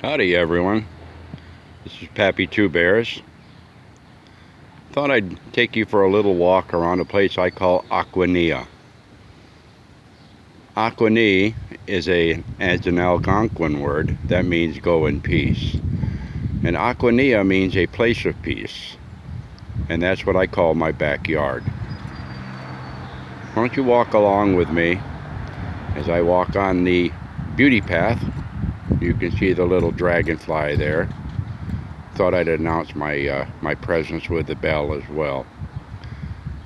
Howdy everyone, this is Pappy Two Bears. Thought I'd take you for a little walk around a place I call Aquania. Aquani is an Algonquin word that means go in peace. And Aquania means a place of peace. And that's what I call my backyard. Why don't you walk along with me as I walk on the beauty path. You can see the little dragonfly there. Thought I'd announce my presence with the bell as well.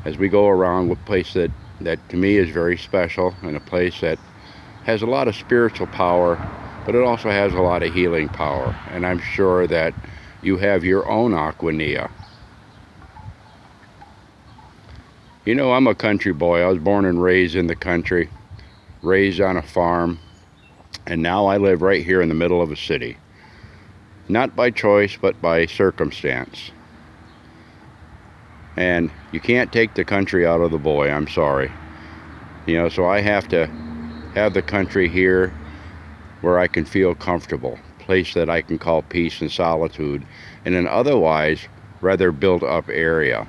As we go around a place that to me is very special, and a place that has a lot of spiritual power, but it also has a lot of healing power. And I'm sure that you have your own Aquania. You know, I'm a country boy. I was born and raised in the country, raised on a farm, and now I live right here in the middle of a city. Not by choice, but by circumstance. And you can't take the country out of the boy, I'm sorry. You know, so I have to have the country here where I can feel comfortable, a place that I can call peace and solitude, in an otherwise rather built up area.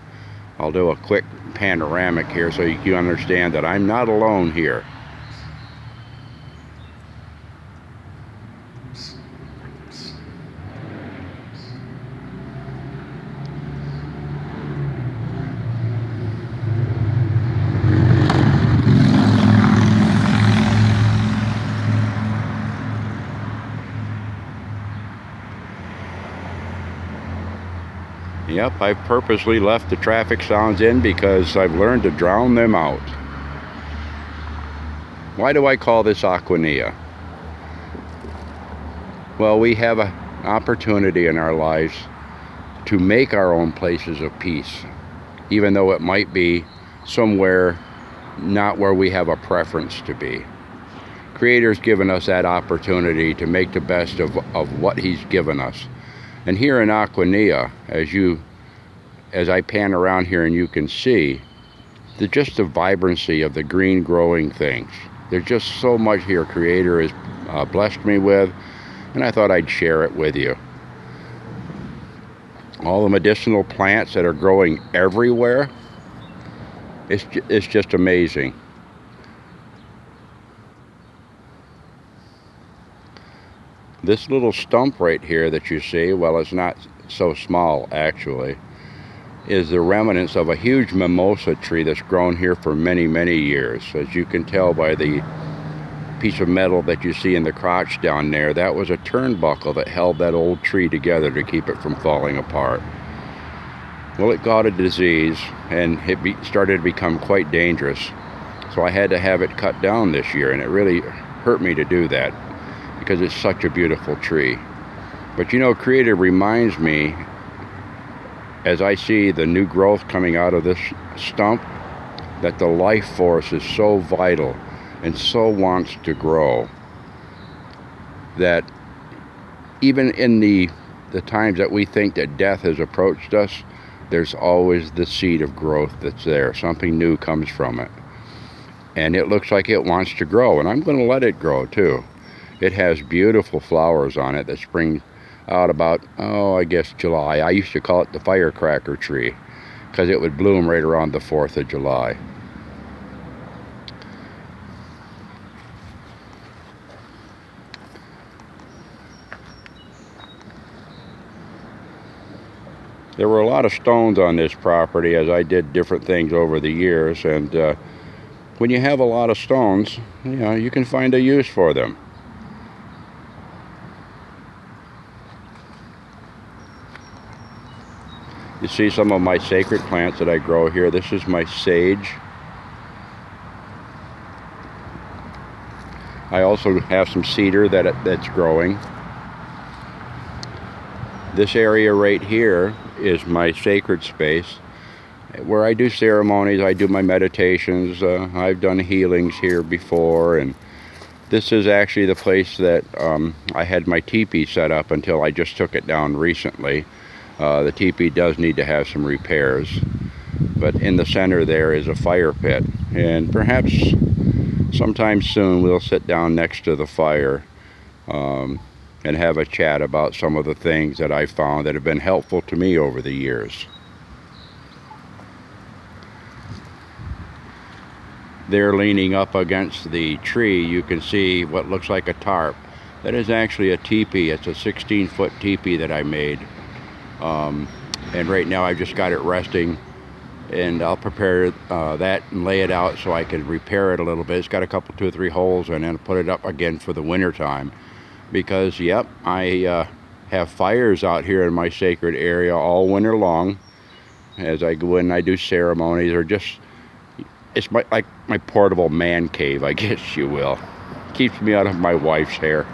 I'll do a quick panoramic here so you can understand that I'm not alone here. Yep, I've purposely left the traffic sounds in because I've learned to drown them out. Why do I call this Aquania? Well, we have an opportunity in our lives to make our own places of peace, even though it might be somewhere not where we have a preference to be. Creator's given us that opportunity to make the best of what He's given us. And here in Aquania, as I pan around here and you can see, just the vibrancy of the green growing things. There's just so much here Creator has blessed me with, and I thought I'd share it with you. All the medicinal plants that are growing everywhere, it's just amazing. This little stump right here that you see, well, it's not so small actually, is the remnants of a huge mimosa tree that's grown here for many, many years. As you can tell by the piece of metal that you see in the crotch down there, that was a turnbuckle that held that old tree together to keep it from falling apart. Well, it got a disease and it started to become quite dangerous. So I had to have it cut down this year, and it really hurt me to do that, because it's such a beautiful tree. But you know, Creator reminds me, as I see the new growth coming out of this stump, that the life force is so vital and so wants to grow, that even in the times that we think that death has approached us, there's always the seed of growth that's there. Something new comes from it. And it looks like it wants to grow, and I'm going to let it grow too. It has beautiful flowers on it that spring out about, I guess July. I used to call it the firecracker tree because it would bloom right around the 4th of July. There were a lot of stones on this property as I did different things over the years, and when you have a lot of stones, you know, you can find a use for them. You see some of my sacred plants that I grow here. This is my sage. I also have some cedar that's growing. This area right here is my sacred space where I do ceremonies, I do my meditations. I've done healings here before, and this is actually the place that I had my teepee set up until I just took it down recently. The teepee does need to have some repairs, but in the center there is a fire pit, and perhaps sometime soon we'll sit down next to the fire and and have a chat about some of the things that I found that have been helpful to me over the years. There, leaning up against the tree, you can see what looks like a tarp. That is actually a teepee. It's a 16-foot teepee that I made. And right now I've just got it resting, and I'll prepare that and lay it out so I can repair it a little bit. It's got a couple, 2 or 3 holes in it, and put it up again for the winter time. Because, yep, I have fires out here in my sacred area all winter long as I go in and I do ceremonies, or just, it's like my portable man cave, I guess you will. Keeps me out of my wife's hair.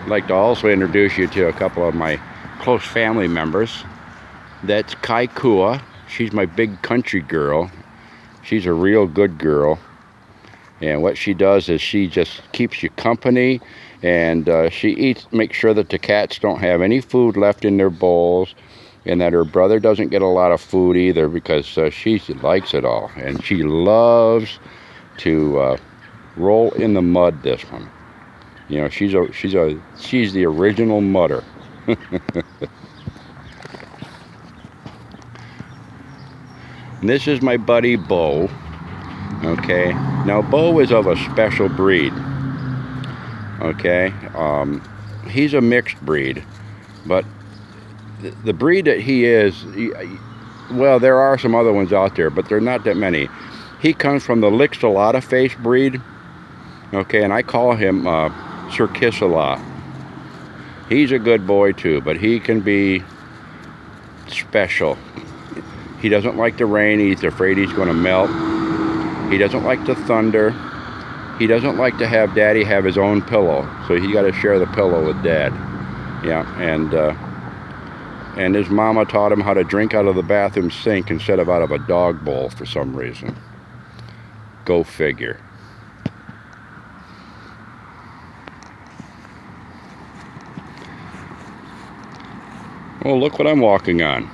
I'd like to also introduce you to a couple of my close family members. That's Kaikua. She's my big country girl. She's a real good girl. And what she does is she just keeps you company, and she makes sure that the cats don't have any food left in their bowls, and that her brother doesn't get a lot of food either, because she likes it all. And she loves to roll in the mud, this one. You know, she's the original mudder. And this is my buddy Bo. Okay, now Bo is of a special breed. Okay, he's a mixed breed, but the breed that he is, well, there are some other ones out there, but they're not that many. He comes from the Lixilata face breed. Okay, and I call him Sir Kiss-a-Lot. He's a good boy too, but he can be special. He doesn't like the rain. He's afraid he's going to melt. He doesn't like the thunder. He doesn't like to have Daddy have his own pillow, so he got to share the pillow with Dad. Yeah, and his mama taught him how to drink out of the bathroom sink instead of out of a dog bowl for some reason. Go figure. Well, look what I'm walking on.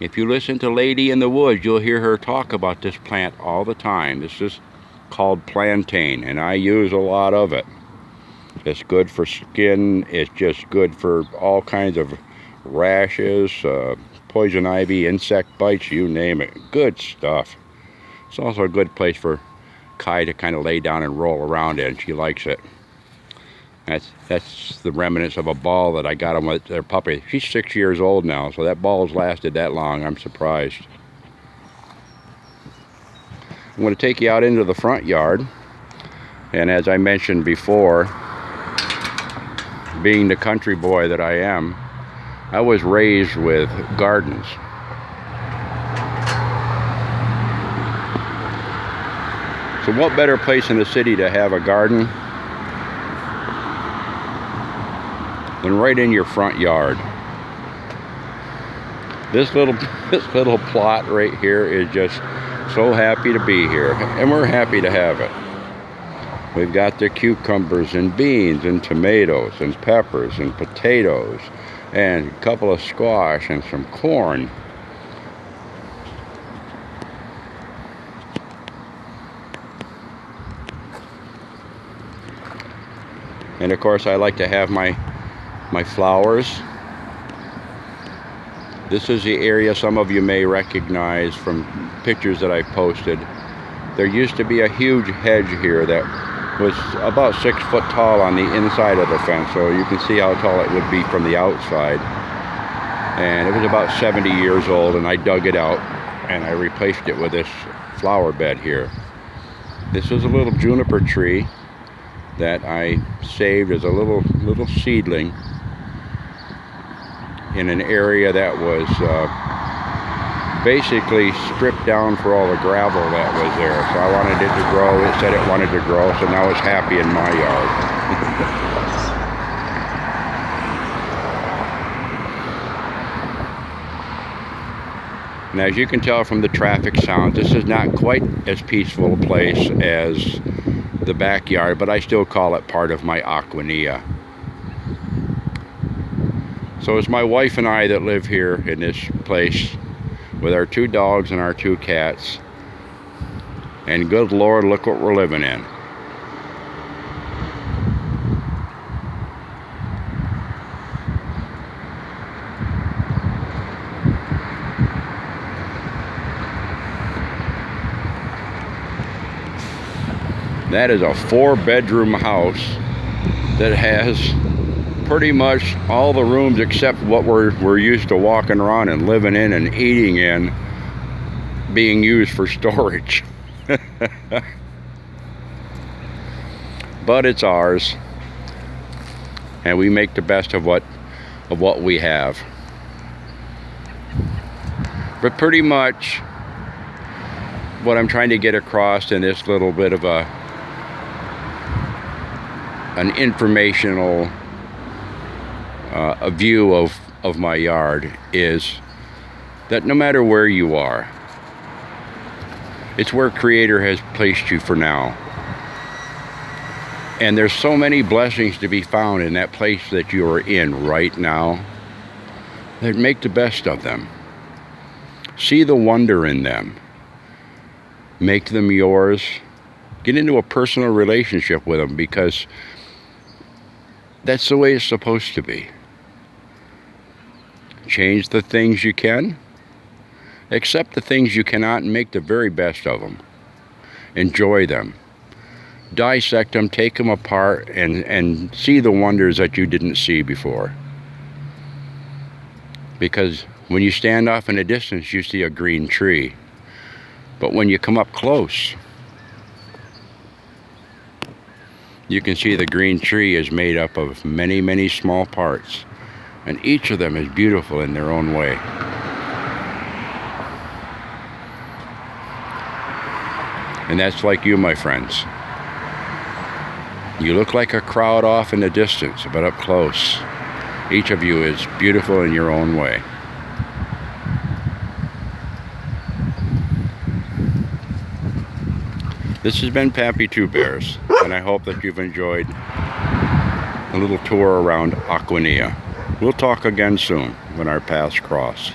If you listen to Lady in the Woods, you'll hear her talk about this plant all the time. This is called plantain, and I use a lot of it. It's good for skin. It's just good for all kinds of rashes, poison ivy, insect bites, you name it. Good stuff. It's also a good place for Kai to kind of lay down and roll around in. She likes it. That's the remnants of a ball that I got them with their puppy. She's 6 years old now, so that ball's lasted that long. I'm surprised. I'm going to take you out into the front yard. And as I mentioned before, being the country boy that I am, I was raised with gardens. So what better place in the city to have a garden than right in your front yard? This little plot right here is just so happy to be here, and we're happy to have it. We've got the cucumbers and beans and tomatoes and peppers and potatoes and a couple of squash and some corn. And of course I like to have my flowers. This is the area some of you may recognize from pictures that I posted. There used to be a huge hedge here that was about 6 foot tall on the inside of the fence, so you can see how tall it would be from the outside. And it was about 70 years old, and I dug it out and I replaced it with this flower bed here. This is a little juniper tree that I saved as a little seedling in an area that was basically stripped down for all the gravel that was there. So I wanted it to grow. It said it wanted to grow, so now it's happy in my yard. And as you can tell from the traffic sounds, this is not quite as peaceful a place as the backyard, but I still call it part of my Aquania. So it's my wife and I that live here in this place with our 2 dogs and our 2 cats. And good Lord, look what we're living in. That is a 4-bedroom house that has pretty much all the rooms except what we're used to walking around and living in and eating in being used for storage. But it's ours, and we make the best of what we have. But pretty much what I'm trying to get across in this little bit of an informational a view of my yard is that no matter where you are, it's where Creator has placed you for now. And there's so many blessings to be found in that place that you are in right now, that make the best of them. See the wonder in them. Make them yours. Get into a personal relationship with them, because that's the way it's supposed to be. Change the things you can. Accept the things you cannot, and make the very best of them. Enjoy them. Dissect them, take them apart, and see the wonders that you didn't see before. Because when you stand off in the distance, you see a green tree. But when you come up close, you can see the green tree is made up of many, many small parts. And each of them is beautiful in their own way. And that's like you, my friends. You look like a crowd off in the distance, but up close, each of you is beautiful in your own way. This has been Pappy Two Bears, and I hope that you've enjoyed a little tour around Aquania. We'll talk again soon when our paths cross.